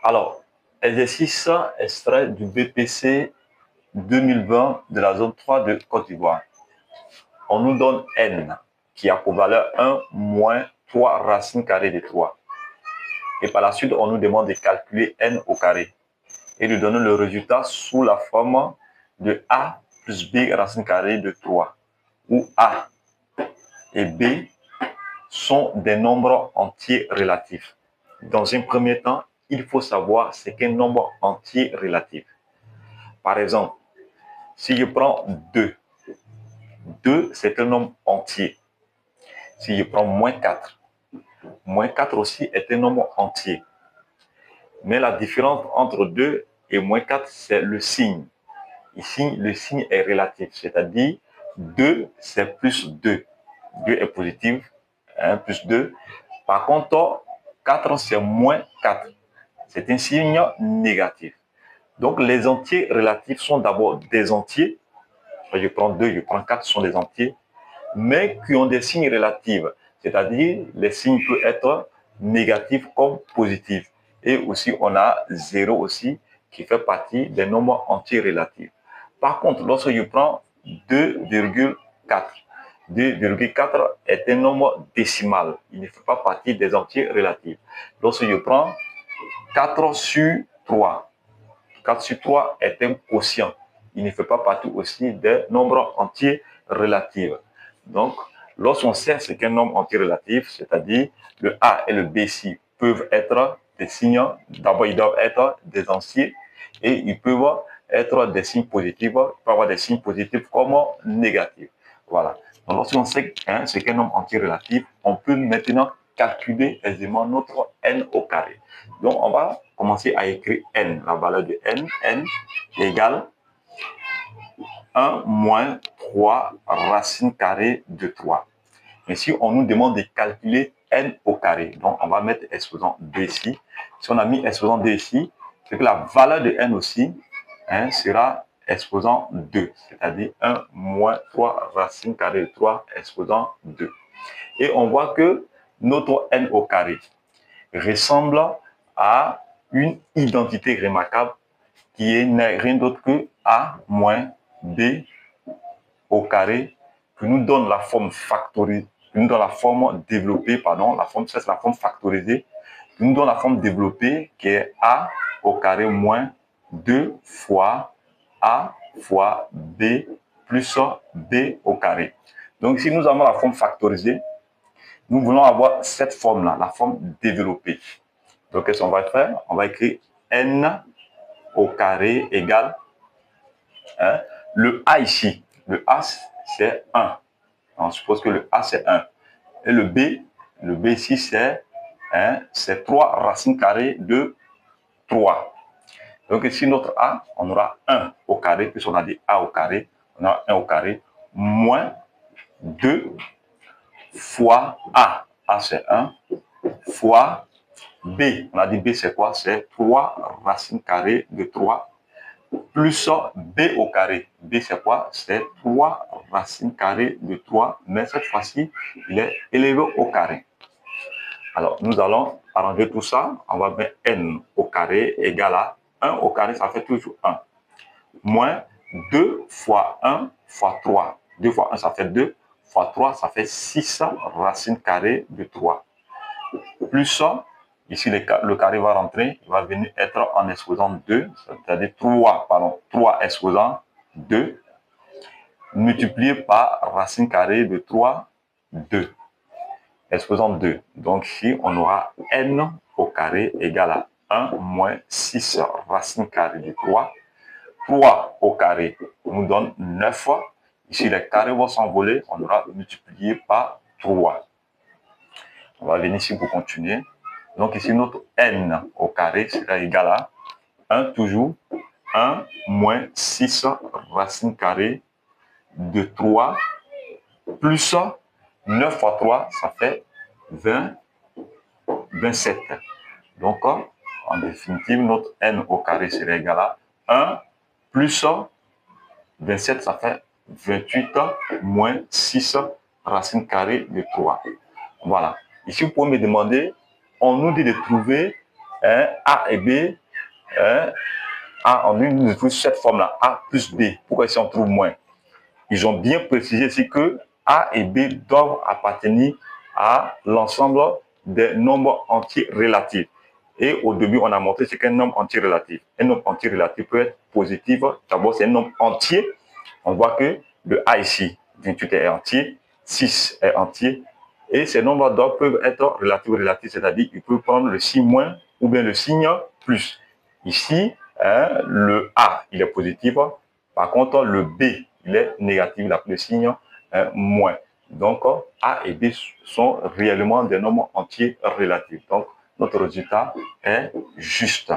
Alors, exercice extrait du BPC 2020 de la zone 3 de Côte d'Ivoire. On nous donne n qui a pour valeur 1 moins 3 racines carrées de 3. Et par la suite, on nous demande de calculer n au carré et de donner le résultat sous la forme de a plus b racine carrée de 3, où a et b sont des nombres entiers relatifs. Dans un premier temps, il faut savoir ce qu'est un nombre entier relatif. Par exemple, si je prends 2, 2 c'est un nombre entier. Si je prends moins 4 aussi est un nombre entier. Mais la différence entre 2 et moins 4, c'est le signe. Ici, le signe est relatif, c'est-à-dire 2, c'est plus 2. 2 est positif, 1 plus 2. Par contre, 4, c'est moins 4. C'est un signe négatif. Donc, les entiers relatifs sont d'abord des entiers. Je prends 2, je prends 4, ce sont des entiers, mais qui ont des signes relatifs. C'est-à-dire, les signes peuvent être négatifs comme positifs. Et aussi, on a 0 aussi, qui fait partie des nombres entiers relatifs. Par contre, lorsque je prends 2,4, 2,4 est un nombre décimal. Il ne fait pas partie des entiers relatifs. Lorsque je prends 4 sur 3, 4 sur 3 est un quotient. Il ne fait pas partie aussi des nombres entiers relatifs. Donc, lorsqu'on sait ce qu'est un nombre entier relatif, c'est-à-dire le A et le B ici peuvent être des signes, d'abord ils doivent être des entiers et ils peuvent être des signes positifs, il peut avoir des signes positifs comme négatifs. Voilà. Donc, lorsqu'on sait ce qu'est un nombre entier relatif, on peut maintenant calculer aisément notre n au carré. Donc, on va commencer à écrire n, la valeur de n. N égale 1 moins 3 racine carrée de 3. Mais si on nous demande de calculer n au carré, donc on va mettre exposant 2 ici. Si on a mis exposant 2 ici, c'est que la valeur de n aussi sera exposant 2, c'est-à-dire 1 moins 3 racine carrée de 3 exposant 2. Et on voit que notre n au carré ressemble à une identité remarquable qui n'est rien d'autre que a moins b au carré, qui nous donne la forme factorisée, qui nous donne la forme développée, pardon, la forme, c'est la forme factorisée, qui nous donne la forme développée qui est a au carré moins 2 fois a fois b plus b au carré. Donc, si nous avons la forme factorisée, nous voulons avoir cette forme-là, la forme développée. Donc, qu'est-ce qu'on va faire? On va écrire n au carré égale le a ici. Le a, c'est 1. On suppose que le a, c'est 1. Et le b ici, c'est 3 racines carrées de 3. Donc, ici, notre a, on aura 1 au carré, puisqu'on a dit a au carré, on aura 1 au carré, moins 2 fois a. A, c'est 1, fois b. On a dit b, c'est quoi? C'est 3 racines carrées de 3, plus b au carré. B, c'est quoi? C'est 3 racines carrées de 3, mais cette fois-ci, il est élevé au carré. Alors, nous allons arranger tout ça. On va mettre n au carré égale à 1 au carré, ça fait toujours 1. Moins 2 fois 1 fois 3. 2 fois 1, ça fait 2. Fois 3, ça fait 6 racines carrées de 3. Plus ici, le carré va rentrer, il va venir être en exposant 2, c'est-à-dire 3 exposant 2, multiplié par racine carrée de 3, 2, exposant 2. Donc ici, on aura n au carré égale à 1 moins 6 racine carrée de 3. 3 au carré nous donne 9. Ici, les carrés vont s'envoler, on aura multiplié par 3. On va venir ici pour continuer. Donc ici, notre n au carré sera égal à 1 toujours, 1 moins 6 racine carrée de 3, plus 9 fois 3, ça fait 27. Donc, en définitive, notre n au carré sera égal à 1 plus 27, ça fait 28 moins 6 racine carrée de 3. Voilà. Ici, vous pouvez me demander, on nous dit de trouver A et B, on trouve cette forme-là, A plus B. Pourquoi ici on trouve moins? Ils ont bien précisé ici que A et B doivent appartenir à l'ensemble des nombres entiers relatifs. Et au début, on a montré ce qu'est un nombre entier relatif. Un nombre entier relatif peut être positif. D'abord, c'est un nombre entier. On voit que le A ici, 28 est entier, 6 est entier. Et ces nombres d'ordre peuvent être relatifs ou relatifs, c'est-à-dire qu'ils peuvent prendre le signe moins ou bien le signe plus. Ici, le A, il est positif. Par contre, le B, il est négatif, il a le signe moins. Donc, A et B sont réellement des nombres entiers relatifs. Donc, notre résultat est juste.